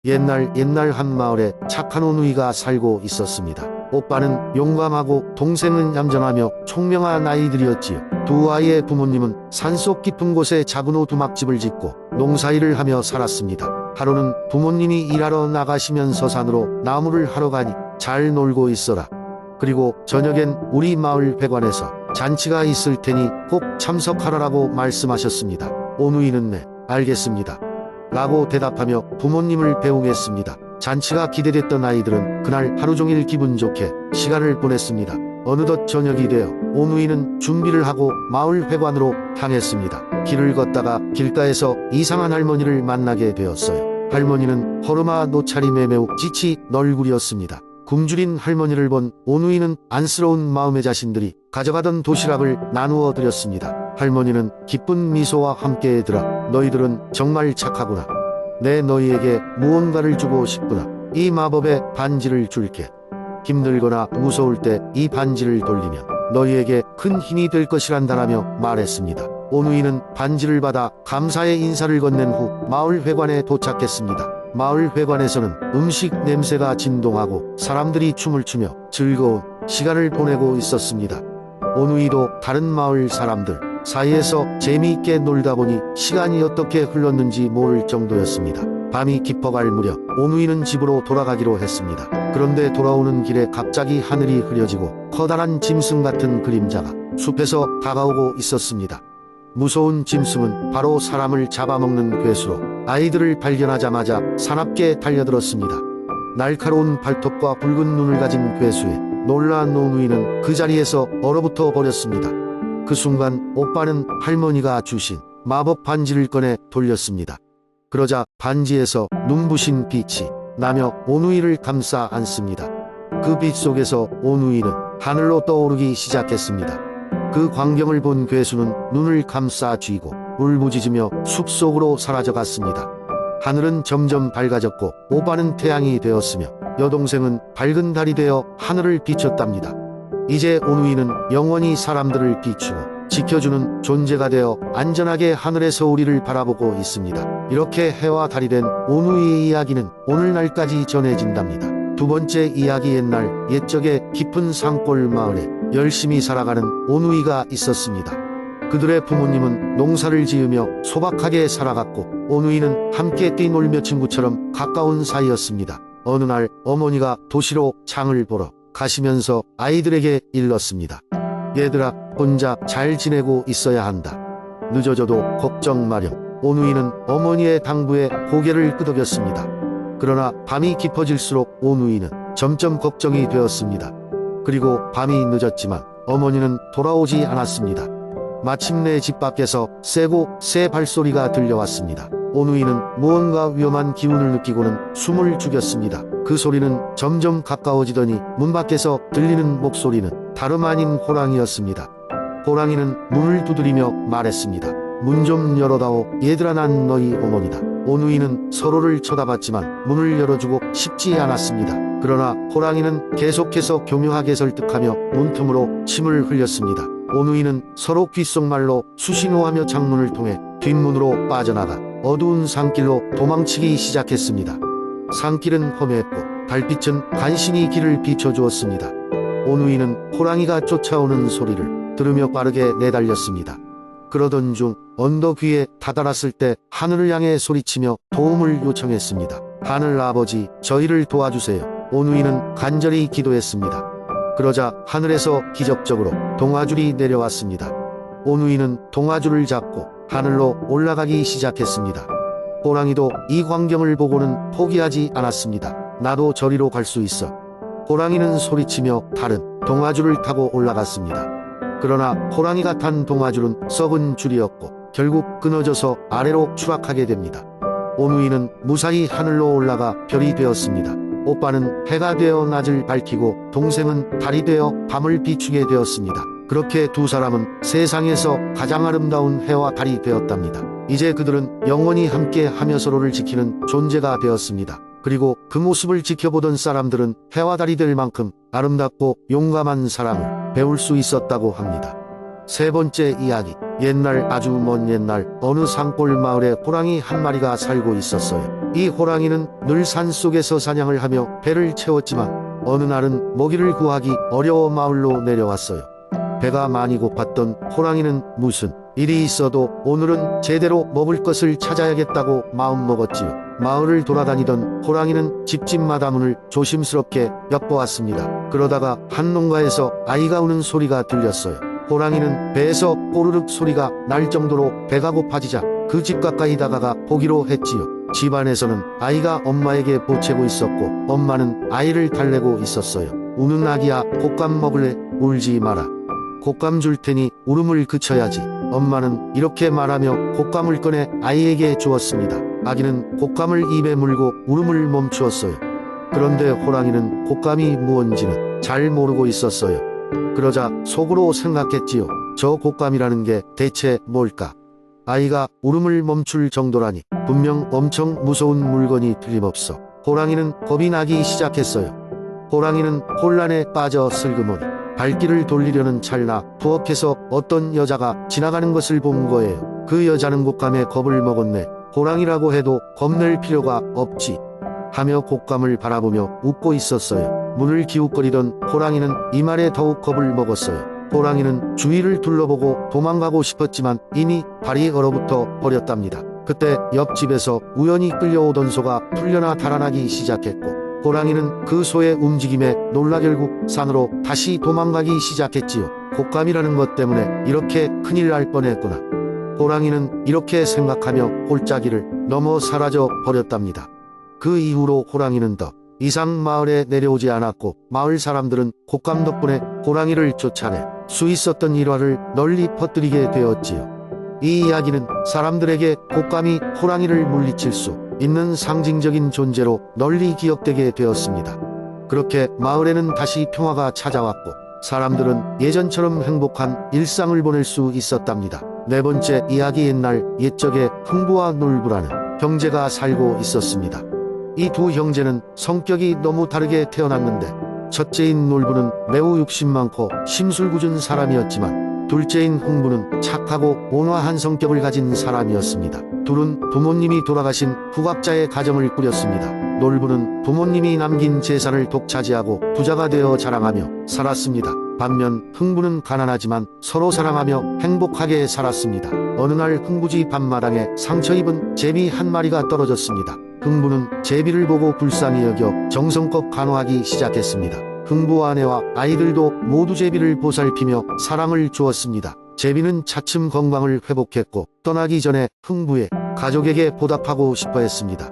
옛날 한 마을에 착한 오누이가 살고 있었습니다. 오빠는 용감하고 동생은 얌전하며 총명한 아이들이었지요. 두 아이의 부모님은 산속 깊은 곳에 작은 오두막집을 짓고 농사일을 하며 살았습니다. 하루는 부모님이 일하러 나가시면서 산으로 나무를 하러 가니 잘 놀고 있어라. 그리고 저녁엔 우리 마을 회관에서 잔치가 있을 테니 꼭 참석하라고 말씀하셨습니다. 오누이는 네, 알겠습니다. 라고 대답하며 부모님을 배웅했습니다. 잔치가 기대됐던 아이들은 그날 하루종일 기분 좋게 시간을 보냈습니다. 어느덧 저녁이 되어 오누이는 준비를 하고 마을 회관으로 향했습니다. 길을 걷다가 길가에서 이상한 할머니를 만나게 되었어요. 할머니는 허름한 노차림에 매우 찌치 널구리였습니다. 굶주린 할머니를 본 오누이는 안쓰러운 마음의 자신들이 가져가던 도시락을 나누어 드렸습니다. 할머니는 기쁜 미소와 함께 얘들아, 너희들은 정말 착하구나. 내 너희에게 무언가를 주고 싶구나. 이 마법의 반지를 줄게. 힘들거나 무서울 때 이 반지를 돌리면 너희에게 큰 힘이 될 것이란다라며 말했습니다. 오누이는 반지를 받아 감사의 인사를 건넨 후 마을 회관에 도착했습니다. 마을 회관에서는 음식 냄새가 진동하고 사람들이 춤을 추며 즐거운 시간을 보내고 있었습니다. 오누이도 다른 마을 사람들 사이에서 재미있게 놀다 보니 시간이 어떻게 흘렀는지 모를 정도였습니다. 밤이 깊어갈 무렵 오누이는 집으로 돌아가기로 했습니다. 그런데 돌아오는 길에 갑자기 하늘이 흐려지고 커다란 짐승 같은 그림자가 숲에서 다가오고 있었습니다. 무서운 짐승은 바로 사람을 잡아먹는 괴수로 아이들을 발견하자마자 사납게 달려들었습니다. 날카로운 발톱과 붉은 눈을 가진 괴수에 놀란 오누이는 그 자리에서 얼어붙어 버렸습니다. 그 순간 오빠는 할머니가 주신 마법 반지를 꺼내 돌렸습니다. 그러자 반지에서 눈부신 빛이 나며 오누이를 감싸 안습니다. 그 빛 속에서 오누이는 하늘로 떠오르기 시작했습니다. 그 광경을 본 괴수는 눈을 감싸 쥐고 울부짖으며 숲속으로 사라져갔습니다. 하늘은 점점 밝아졌고 오빠는 태양이 되었으며 여동생은 밝은 달이 되어 하늘을 비췄답니다. 이제 오누이는 영원히 사람들을 비추고 지켜주는 존재가 되어 안전하게 하늘에서 우리를 바라보고 있습니다. 이렇게 해와 달이 된 오누이의 이야기는 오늘날까지 전해진답니다. 두 번째 이야기. 옛적에 깊은 산골 마을에 열심히 살아가는 오누이가 있었습니다. 그들의 부모님은 농사를 지으며 소박하게 살아갔고 오누이는 함께 뛰놀며 친구처럼 가까운 사이였습니다. 어느 날 어머니가 도시로 장을 보러 가시면서 아이들에게 일렀습니다. 얘들아, 혼자 잘 지내고 있어야 한다. 늦어져도 걱정 마렴. 오누이는 어머니의 당부에 고개를 끄덕였습니다. 그러나 밤이 깊어질수록 오누이는 점점 걱정이 되었습니다. 그리고 밤이 늦었지만 어머니는 돌아오지 않았습니다. 마침내 집 밖에서 세고 새 발소리가 들려왔습니다. 오누이는 무언가 위험한 기운을 느끼고는 숨을 죽였습니다. 그 소리는 점점 가까워지더니 문 밖에서 들리는 목소리는 다름 아닌 호랑이였습니다. 호랑이는 문을 두드리며 말했습니다. 문 좀 열어다오. 얘들아, 난 너희 어머니다. 오누이는 서로를 쳐다봤지만 문을 열어주고 싶지 않았습니다. 그러나 호랑이는 계속해서 교묘하게 설득하며 문틈으로 침을 흘렸습니다. 오누이는 서로 귓속말로 수신호하며 창문을 통해 뒷문으로 빠져나가 어두운 산길로 도망치기 시작했습니다. 산길은 험했고 달빛은 간신히 길을 비춰주었습니다. 오누이는 호랑이가 쫓아오는 소리를 들으며 빠르게 내달렸습니다. 그러던 중 언덕 위에 다다랐을 때 하늘을 향해 소리치며 도움을 요청했습니다. 하늘 아버지, 저희를 도와주세요. 오누이는 간절히 기도했습니다. 그러자 하늘에서 기적적으로 동화줄이 내려왔습니다. 오누이는 동화줄을 잡고 하늘로 올라가기 시작했습니다. 호랑이도 이 광경을 보고는 포기하지 않았습니다. 나도 저리로 갈 수 있어. 호랑이는 소리치며 다른 동화줄을 타고 올라갔습니다. 그러나 호랑이가 탄 동화줄은 썩은 줄이었고 결국 끊어져서 아래로 추락하게 됩니다. 오누이는 무사히 하늘로 올라가 별이 되었습니다. 오빠는 해가 되어 낮을 밝히고 동생은 달이 되어 밤을 비추게 되었습니다. 그렇게 두 사람은 세상에서 가장 아름다운 해와 달이 되었답니다. 이제 그들은 영원히 함께 하며 서로를 지키는 존재가 되었습니다. 그리고 그 모습을 지켜보던 사람들은 해와 달이 될 만큼 아름답고 용감한 사랑을 배울 수 있었다고 합니다. 세 번째 이야기. 옛날, 아주 먼 옛날, 어느 산골 마을에 호랑이 한 마리가 살고 있었어요. 이 호랑이는 늘 산속에서 사냥을 하며 배를 채웠지만 어느 날은 먹이를 구하기 어려워 마을로 내려왔어요. 배가 많이 고팠던 호랑이는 무슨 일이 있어도 오늘은 제대로 먹을 것을 찾아야겠다고 마음먹었지요. 마을을 돌아다니던 호랑이는 집집마다 문을 조심스럽게 엿보았습니다. 그러다가 한 농가에서 아이가 우는 소리가 들렸어요. 호랑이는 배에서 꼬르륵 소리가 날 정도로 배가 고파지자 그 집 가까이 다가가 보기로 했지요. 집안에서는 아이가 엄마에게 보채고 있었고 엄마는 아이를 달래고 있었어요. 우는 아기야, 곶감 먹을래? 울지 마라. 곶감 줄 테니 울음을 그쳐야지. 엄마는 이렇게 말하며 곶감을 꺼내 아이에게 주었습니다. 아기는 곶감을 입에 물고 울음을 멈추었어요. 그런데 호랑이는 곶감이 무언지는 잘 모르고 있었어요. 그러자 속으로 생각했지요. 저 곶감이라는 게 대체 뭘까? 아이가 울음을 멈출 정도라니 분명 엄청 무서운 물건이 틀림없어. 호랑이는 겁이 나기 시작했어요. 호랑이는 혼란에 빠져 슬그머니 발길을 돌리려는 찰나 부엌에서 어떤 여자가 지나가는 것을 본 거예요. 그 여자는 곶감에 겁을 먹었네. 호랑이라고 해도 겁낼 필요가 없지 하며 곶감을 바라보며 웃고 있었어요. 문을 기웃거리던 호랑이는 이 말에 더욱 겁을 먹었어요. 호랑이는 주위를 둘러보고 도망가고 싶었지만 이미 발이 얼어붙어 버렸답니다. 그때 옆집에서 우연히 끌려오던 소가 풀려나 달아나기 시작했고 호랑이는 그 소의 움직임에 놀라 결국 산으로 다시 도망가기 시작했지요. 곶감이라는 것 때문에 이렇게 큰일 날 뻔했구나. 호랑이는 이렇게 생각하며 골짜기를 넘어 사라져 버렸답니다. 그 이후로 호랑이는 더 이상 마을에 내려오지 않았고 마을 사람들은 곶감 덕분에 호랑이를 쫓아내 수 있었던 일화를 널리 퍼뜨리게 되었지요. 이 이야기는 사람들에게 곶감이 호랑이를 물리칠 수 있는 상징적인 존재로 널리 기억되게 되었습니다. 그렇게 마을에는 다시 평화가 찾아왔고 사람들은 예전처럼 행복한 일상을 보낼 수 있었답니다. 네 번째 이야기. 옛날 옛적에 흥부와 놀부라는 형제가 살고 있었습니다. 이 두 형제는 성격이 너무 다르게 태어났는데 첫째인 놀부는 매우 욕심 많고 심술궂은 사람이었지만 둘째인 흥부는 착하고 온화한 성격을 가진 사람이었습니다. 둘은 부모님이 돌아가신 후각자의 가정을 꾸렸습니다. 놀부는 부모님이 남긴 재산을 독차지하고 부자가 되어 자랑하며 살았습니다. 반면 흥부는 가난하지만 서로 사랑하며 행복하게 살았습니다. 어느 날 흥부지 밤마당에 상처 입은 제비 한 마리가 떨어졌습니다. 흥부는 제비를 보고 불쌍히 여겨 정성껏 간호하기 시작했습니다. 흥부 아내와 아이들도 모두 제비를 보살피며 사랑을 주었습니다. 제비는 차츰 건강을 회복했고 떠나기 전에 흥부의 가족에게 보답하고 싶어 했습니다.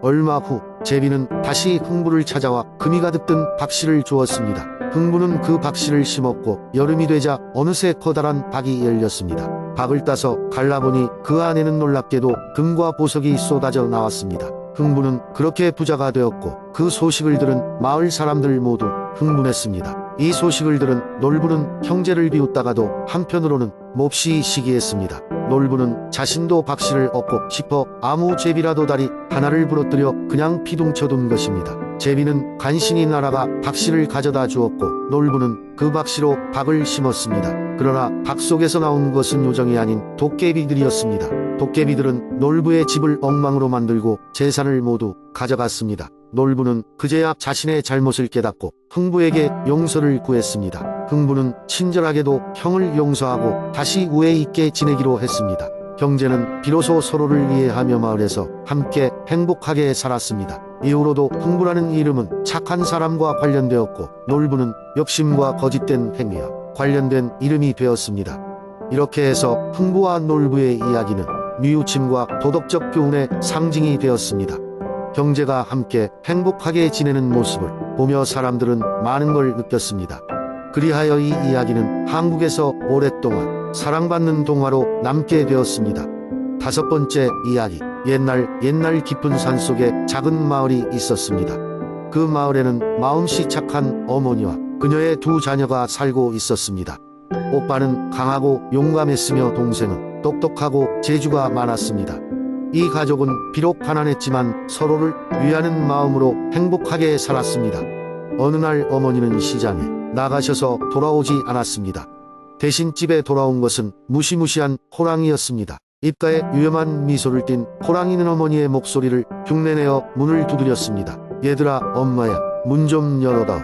얼마 후 제비는 다시 흥부를 찾아와 금이 가득 든 박씨를 주었습니다. 흥부는 그 박씨를 심었고 여름이 되자 어느새 커다란 박이 열렸습니다. 박을 따서 갈라보니 그 안에는 놀랍게도 금과 보석이 쏟아져 나왔습니다. 흥부는 그렇게 부자가 되었고 그 소식을 들은 마을 사람들 모두 흥분했습니다. 이 소식을 들은 놀부는 형제를 비웃다가도 한편으로는 몹시 시기했습니다. 놀부는 자신도 박씨를 얻고 싶어 아무 제비라도 다리 하나를 부러뜨려 그냥 피둥쳐둔 것입니다. 제비는 간신히 날아가 박씨를 가져다 주었고 놀부는 그 박씨로 박을 심었습니다. 그러나 박 속에서 나온 것은 요정이 아닌 도깨비들이었습니다. 도깨비들은 놀부의 집을 엉망으로 만들고 재산을 모두 가져갔습니다. 놀부는 그제야 자신의 잘못을 깨닫고 흥부에게 용서를 구했습니다. 흥부는 친절하게도 형을 용서하고 다시 우애 있게 지내기로 했습니다. 형제는 비로소 서로를 이해하며 마을에서 함께 행복하게 살았습니다. 이후로도 흥부라는 이름은 착한 사람과 관련되었고 놀부는 욕심과 거짓된 행위와 관련된 이름이 되었습니다. 이렇게 해서 흥부와 놀부의 이야기는 뉘우침과 도덕적 교훈의 상징이 되었습니다. 형제가 함께 행복하게 지내는 모습을 보며 사람들은 많은 걸 느꼈습니다. 그리하여 이 이야기는 한국에서 오랫동안 사랑받는 동화로 남게 되었습니다. 다섯 번째 이야기. 옛날 깊은 산속에 작은 마을이 있었습니다. 그 마을에는 마음씨 착한 어머니와 그녀의 두 자녀가 살고 있었습니다. 오빠는 강하고 용감했으며 동생은 똑똑하고 재주가 많았습니다. 이 가족은 비록 가난했지만 서로를 위하는 마음으로 행복하게 살았습니다. 어느 날 어머니는 시장에 나가셔서 돌아오지 않았습니다. 대신 집에 돌아온 것은 무시무시한 호랑이였습니다. 입가에 위험한 미소를 띤 호랑이는 어머니의 목소리를 흉내내어 문을 두드렸습니다. 얘들아, 엄마야, 문 좀 열어다오.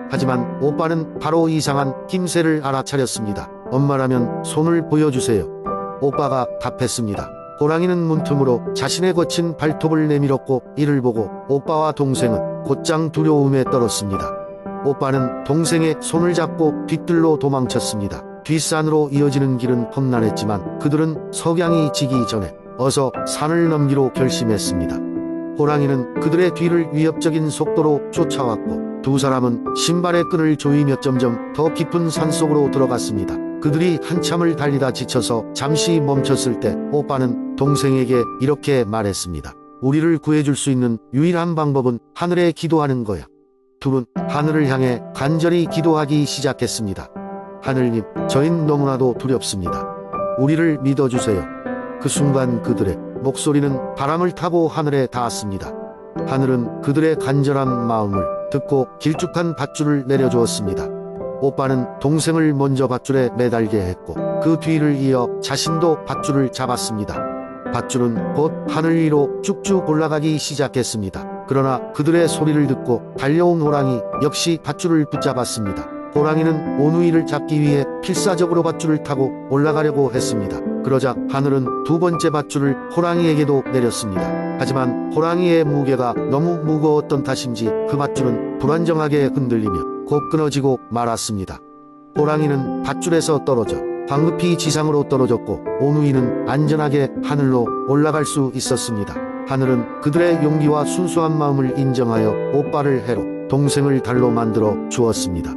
하지만 오빠는 바로 이상한 낌새를 알아차렸습니다. 엄마라면 손을 보여주세요. 오빠가 답했습니다. 호랑이는 문틈으로 자신의 거친 발톱을 내밀었고 이를 보고 오빠와 동생은 곧장 두려움에 떨었습니다. 오빠는 동생의 손을 잡고 뒤뜰로 도망쳤습니다. 뒷산으로 이어지는 길은 험난했지만 그들은 석양이 지기 전에 어서 산을 넘기로 결심했습니다. 호랑이는 그들의 뒤를 위협적인 속도로 쫓아왔고 두 사람은 신발의 끈을 조이며 점점 더 깊은 산속으로 들어갔습니다. 그들이 한참을 달리다 지쳐서 잠시 멈췄을 때 오빠는 동생에게 이렇게 말했습니다. 우리를 구해줄 수 있는 유일한 방법은 하늘에 기도하는 거야. 둘은 하늘을 향해 간절히 기도하기 시작했습니다. 하늘님, 저흰 너무나도 두렵습니다. 우리를 믿어주세요. 그 순간 그들의 목소리는 바람을 타고 하늘에 닿았습니다. 하늘은 그들의 간절한 마음을 듣고 길쭉한 밧줄을 내려주었습니다. 오빠는 동생을 먼저 밧줄에 매달게 했고 그 뒤를 이어 자신도 밧줄을 잡았습니다. 밧줄은 곧 하늘 위로 쭉쭉 올라가기 시작했습니다. 그러나 그들의 소리를 듣고 달려온 호랑이 역시 밧줄을 붙잡았습니다. 호랑이는 오누이를 잡기 위해 필사적으로 밧줄을 타고 올라가려고 했습니다. 그러자 하늘은 두 번째 밧줄을 호랑이에게도 내렸습니다. 하지만 호랑이의 무게가 너무 무거웠던 탓인지 그 밧줄은 불안정하게 흔들리며 곧 끊어지고 말았습니다. 호랑이는 밧줄에서 떨어져 황급히 지상으로 떨어졌고 오누이는 안전하게 하늘로 올라갈 수 있었습니다. 하늘은 그들의 용기와 순수한 마음을 인정하여 오빠를 해로 동생을 달로 만들어 주었습니다.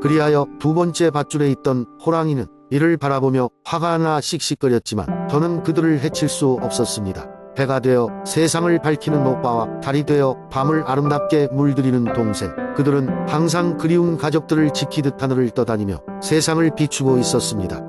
그리하여 두 번째 밧줄에 있던 호랑이는 이를 바라보며 화가 나 씩씩거렸지만 더는 그들을 해칠 수 없었습니다. 해가 되어 세상을 밝히는 오빠와 달이 되어 밤을 아름답게 물들이는 동생. 그들은 항상 그리운 가족들을 지키듯 하늘을 떠다니며 세상을 비추고 있었습니다.